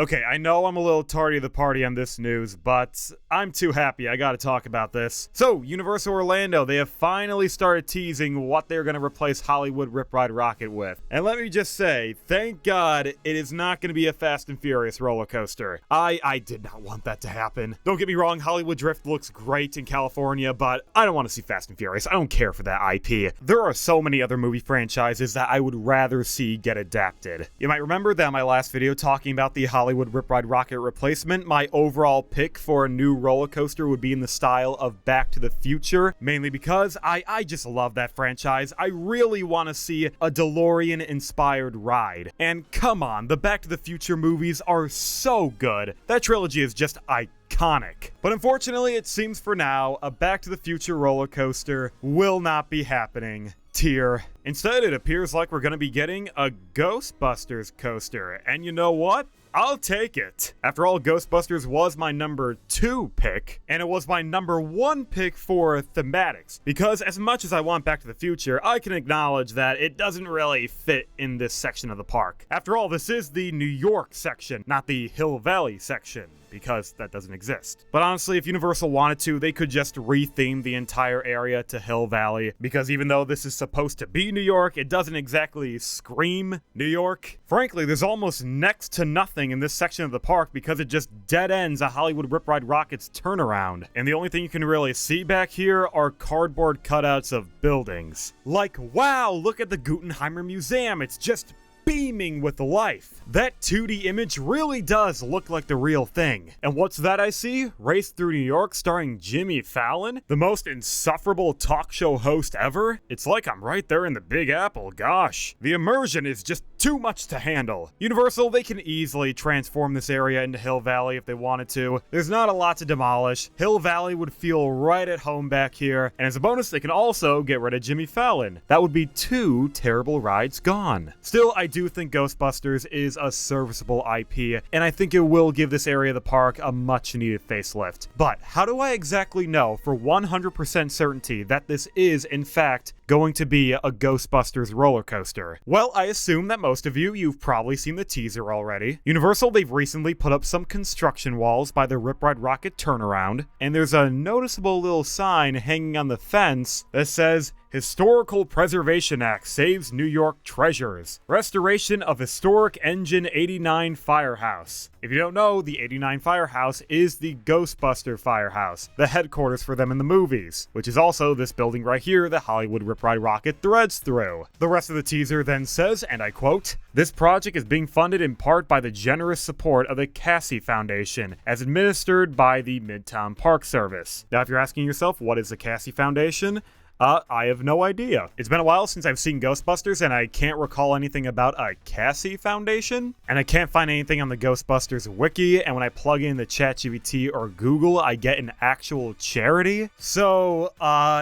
Okay, I know I'm a little tardy to the party on this news, but I'm too happy. I gotta talk about this. So, Universal Orlando, they have finally started teasing what they're gonna replace Hollywood Rip Ride Rockit with. And let me just say, thank God it is not gonna be a Fast and Furious roller coaster. I did not want that to happen. Don't get me wrong, Hollywood Drift looks great in California, but I don't want to see Fast and Furious. I don't care for that IP. There are so many other movie franchises that I would rather see get adapted. You might remember that in my last video talking about the Hollywood Rip Ride Rockit replacement, my overall pick for a new roller coaster would be in the style of Back to the Future, mainly because I just love that franchise. I really want to see a DeLorean-inspired ride. And come on, the Back to the Future movies are so good. That trilogy is just iconic. But unfortunately, it seems for now, a Back to the Future roller coaster will not be happening. Tier. Instead, it appears like we're going to be getting a Ghostbusters coaster. And you know what? I'll take it. After all, Ghostbusters was my number 2 pick, and it was my number 1 pick for thematics, because as much as I want Back to the Future, I can acknowledge that it doesn't really fit in this section of the park. After all, this is the New York section, not the Hill Valley section, because that doesn't exist. But honestly, if Universal wanted to, they could just retheme the entire area to Hill Valley, because even though this is supposed to be New York, it doesn't exactly scream New York. Frankly, there's almost next to nothing in this section of the park because it just dead ends a Hollywood Rip Ride Rockit's turnaround. And the only thing you can really see back here are cardboard cutouts of buildings. Like, wow, look at the Guggenheimer Museum, it's just beaming with life. That 2D image really does look like the real thing. And what's that I see? Race Through New York starring Jimmy Fallon? The most insufferable talk show host ever? It's like I'm right there in the Big Apple, gosh. The immersion is just too much to handle. Universal, they can easily transform this area into Hill Valley if they wanted to. There's not a lot to demolish. Hill Valley would feel right at home back here. And as a bonus, they can also get rid of Jimmy Fallon. That would be 2 terrible rides gone. Still, I do think Ghostbusters is a serviceable IP, and I think it will give this area of the park a much needed facelift. But how do I exactly know for 100% certainty that this is, in fact, going to be a Ghostbusters roller coaster? Well, I assume that most of you've probably seen the teaser already. Universal, they've recently put up some construction walls by the Rip Ride Rockit turnaround, and there's a noticeable little sign hanging on the fence that says, Historical Preservation Act saves New York treasures. Restoration of historic Engine 89 firehouse. If you don't know, the 89 firehouse is the Ghostbuster firehouse, the headquarters for them in the movies, which is also this building right here that Hollywood Rip Ride Rockit threads through. The rest of the teaser then says, and I quote, "This project is being funded in part by the generous support of the Cassie Foundation, as administered by the Midtown Park Service." Now, if you're asking yourself, what is the Cassie Foundation? I have no idea. It's been a while since I've seen Ghostbusters, and I can't recall anything about a Cassie Foundation. And I can't find anything on the Ghostbusters wiki, and when I plug in the ChatGPT or Google, I get an actual charity. So,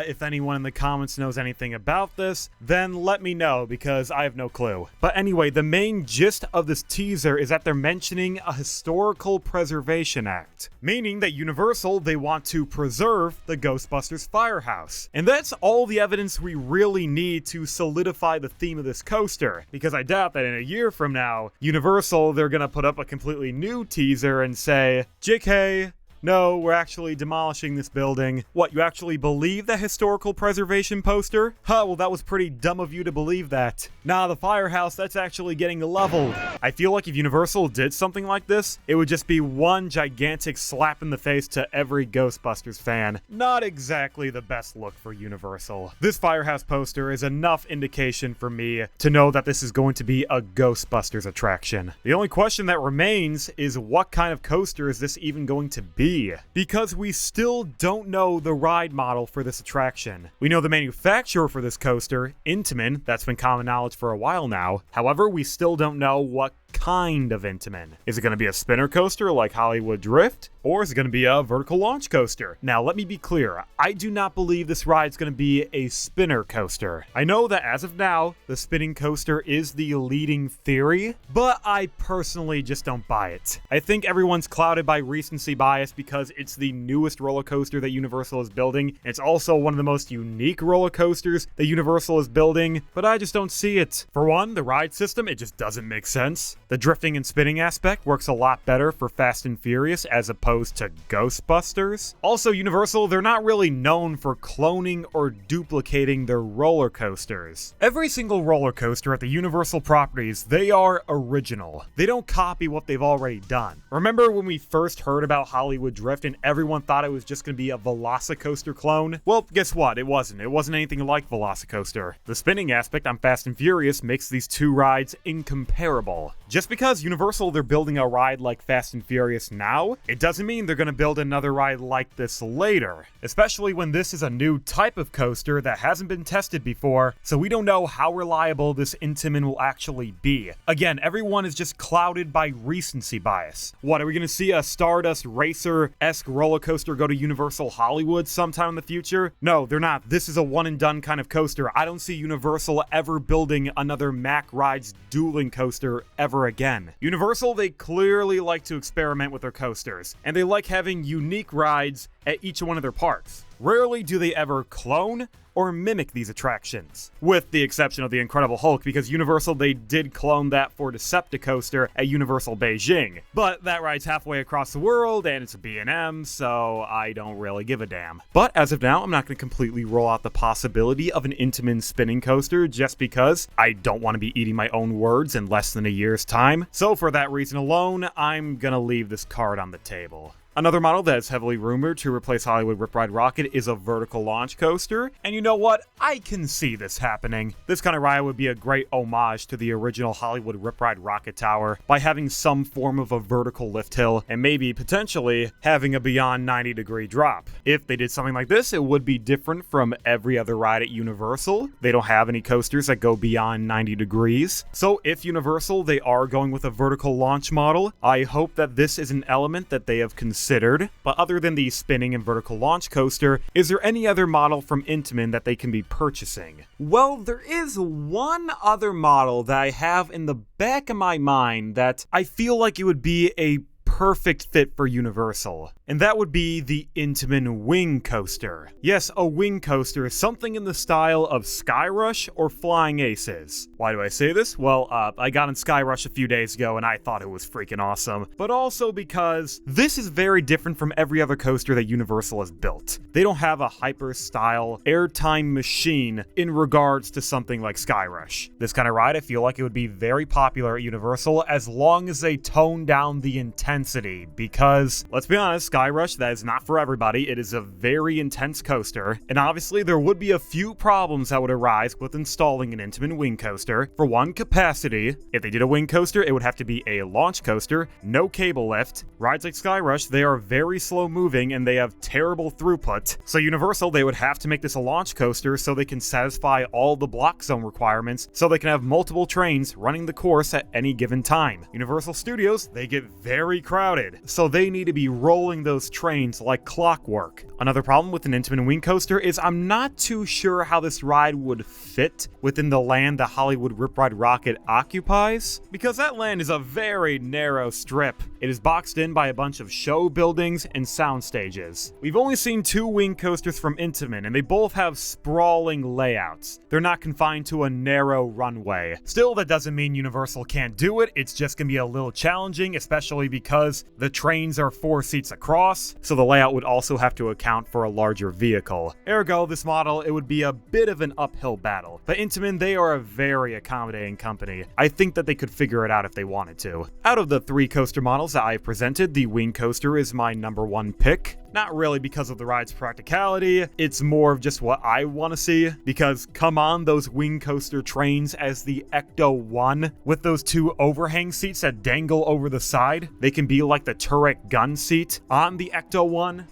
if anyone in the comments knows anything about this, then let me know, because I have no clue. But anyway, the main gist of this teaser is that they're mentioning a Historical Preservation Act, meaning that Universal, they want to preserve the Ghostbusters firehouse. And that's all the evidence we really need to solidify the theme of this coaster, because I doubt that in a year from now, Universal, they're gonna put up a completely new teaser and say, JK, no, we're actually demolishing this building. What, you actually believe that historical preservation poster? Huh, well that was pretty dumb of you to believe that. Nah, the firehouse, that's actually getting leveled. I feel like if Universal did something like this, it would just be one gigantic slap in the face to every Ghostbusters fan. Not exactly the best look for Universal. This firehouse poster is enough indication for me to know that this is going to be a Ghostbusters attraction. The only question that remains is what kind of coaster is this even going to be? Because we still don't know the ride model for this attraction. We know the manufacturer for this coaster, Intamin, that's been common knowledge for a while now. However, we still don't know what kind of Intamin. Is it going to be a spinner coaster like Hollywood Drift? Or is it going to be a vertical launch coaster? Now, let me be clear. I do not believe this ride is going to be a spinner coaster. I know that as of now, the spinning coaster is the leading theory, but I personally just don't buy it. I think everyone's clouded by recency bias because it's the newest roller coaster that Universal is building. It's also one of the most unique roller coasters that Universal is building, but I just don't see it. For one, the ride system, it just doesn't make sense. The drifting and spinning aspect works a lot better for Fast and Furious as opposed to Ghostbusters. Also, Universal, they're not really known for cloning or duplicating their roller coasters. Every single roller coaster at the Universal properties, they are original. They don't copy what they've already done. Remember when we first heard about Hollywood Drift and everyone thought it was just going to be a Velocicoaster clone? Well, guess what? It wasn't. It wasn't anything like Velocicoaster. The spinning aspect on Fast and Furious makes these two rides incomparable. Just because Universal, they're building a ride like Fast and Furious now, it doesn't mean they're going to build another ride like this later. Especially when this is a new type of coaster that hasn't been tested before, so we don't know how reliable this Intamin will actually be. Again, everyone is just clouded by recency bias. What, are we going to see a Stardust Racer-esque roller coaster go to Universal Hollywood sometime in the future? No, they're not. This is a one-and-done kind of coaster. I don't see Universal ever building another Mack Rides dueling coaster ever again. Universal, they clearly like to experiment with their coasters, and they like having unique rides at each one of their parks. Rarely do they ever clone or mimic these attractions, with the exception of the Incredible Hulk, because Universal, they did clone that for Decepticoaster at Universal Beijing. But that ride's halfway across the world, and it's a B&M, so I don't really give a damn. But as of now, I'm not going to completely rule out the possibility of an Intamin spinning coaster just because I don't want to be eating my own words in less than a year's time. So for that reason alone, I'm going to leave this card on the table. Another model that is heavily rumored to replace Hollywood Rip Ride Rockit is a vertical launch coaster, and you know what? I can see this happening. This kind of ride would be a great homage to the original Hollywood Rip Ride Rockit Tower by having some form of a vertical lift hill and maybe potentially having a beyond 90-degree drop. If they did something like this, it would be different from every other ride at Universal. They don't have any coasters that go beyond 90 degrees. So if Universal, they are going with a vertical launch model, I hope that this is an element that they have considered. But other than the spinning and vertical launch coaster, is there any other model from Intamin that they can be purchasing? Well, there is one other model that I have in the back of my mind that I feel like it would be a perfect fit for Universal, and that would be the Intamin Wing Coaster. Yes, a wing coaster is something in the style of Skyrush or Flying Aces. Why do I say this? Well, I got in Skyrush a few days ago and I thought it was freaking awesome, but also because this is very different from every other coaster that Universal has built. They don't have a hyper-style, airtime machine in regards to something like Skyrush. This kind of ride, I feel like it would be very popular at Universal as long as they tone down the intensity, because, let's be honest, Skyrush, that is not for everybody. It is a very intense coaster, and obviously there would be a few problems that would arise with installing an Intamin wing coaster. For one, capacity. If they did a wing coaster, it would have to be a launch coaster, no cable lift. Rides like Skyrush, they are very slow moving and they have terrible throughput. So Universal, they would have to make this a launch coaster so they can satisfy all the block zone requirements, so they can have multiple trains running the course at any given time. Universal Studios, they get very crowded, so they need to be rolling those trains like clockwork. Another problem with an Intamin wing coaster is I'm not too sure how this ride would fit within the land that Hollywood Rip Ride Rockit occupies, because that land is a very narrow strip. It is boxed in by a bunch of show buildings and sound stages. We've only seen two wing coasters from Intamin, and they both have sprawling layouts. They're not confined to a narrow runway. Still, that doesn't mean Universal can't do it. It's just gonna be a little challenging, especially because the trains are 4 seats across, so the layout would also have to account for a larger vehicle. Ergo, this model, it would be a bit of an uphill battle. But Intamin, they are a very accommodating company. I think that they could figure it out if they wanted to. Out of the 3 coaster models that I've presented, the wing coaster is my #1 pick. Not really because of the ride's practicality, it's more of just what I want to see, because come on, those wing coaster trains as the Ecto-1 with those 2 overhang seats that dangle over the side, they can be like the turret gun seat on the Ecto-1.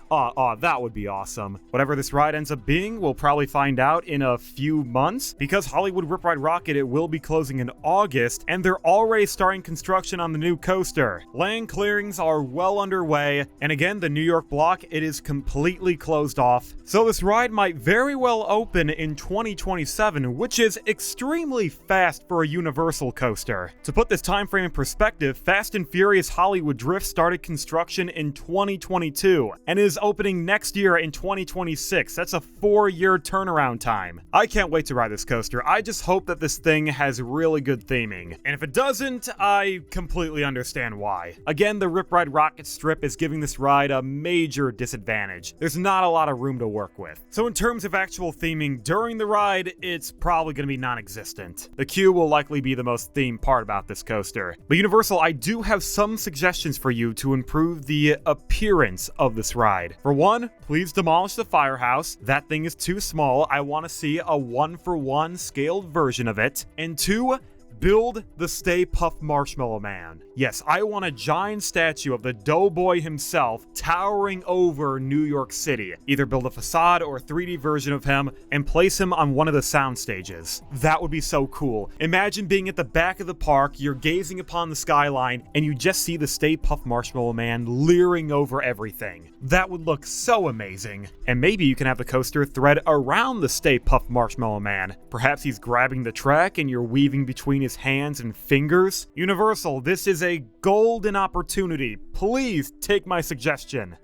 That would be awesome. Whatever this ride ends up being, we'll probably find out in a few months, because Hollywood Rip Ride Rockit, it will be closing in August, and they're already starting construction on the new coaster. Land clearings are well underway, and again, the New York block it is completely closed off. So this ride might very well open in 2027, which is extremely fast for a Universal coaster. To put this time frame in perspective, Fast and Furious Hollywood Drift started construction in 2022 and is opening next year in 2026. That's a 4-year turnaround time. I can't wait to ride this coaster. I just hope that this thing has really good theming. And if it doesn't, I completely understand why. Again, the Rip Ride Rockit strip is giving this ride a major disadvantage. There's not a lot of room to work with. So in terms of actual theming during the ride, it's probably going to be non-existent. The queue will likely be the most themed part about this coaster. But Universal, I do have some suggestions for you to improve the appearance of this ride. For one, please demolish the firehouse. That thing is too small. I want to see a 1-for-1 scaled version of it. And two, build the Stay Puft Marshmallow Man. Yes, I want a giant statue of the Doughboy himself towering over New York City. Either build a facade or a 3D version of him and place him on one of the sound stages. That would be so cool. Imagine being at the back of the park, you're gazing upon the skyline, and you just see the Stay Puft Marshmallow Man leering over everything. That would look so amazing. And maybe you can have the coaster thread around the Stay Puft Marshmallow Man. Perhaps he's grabbing the track and you're weaving between his hands and fingers. Universal, this is a golden opportunity. Please take my suggestion.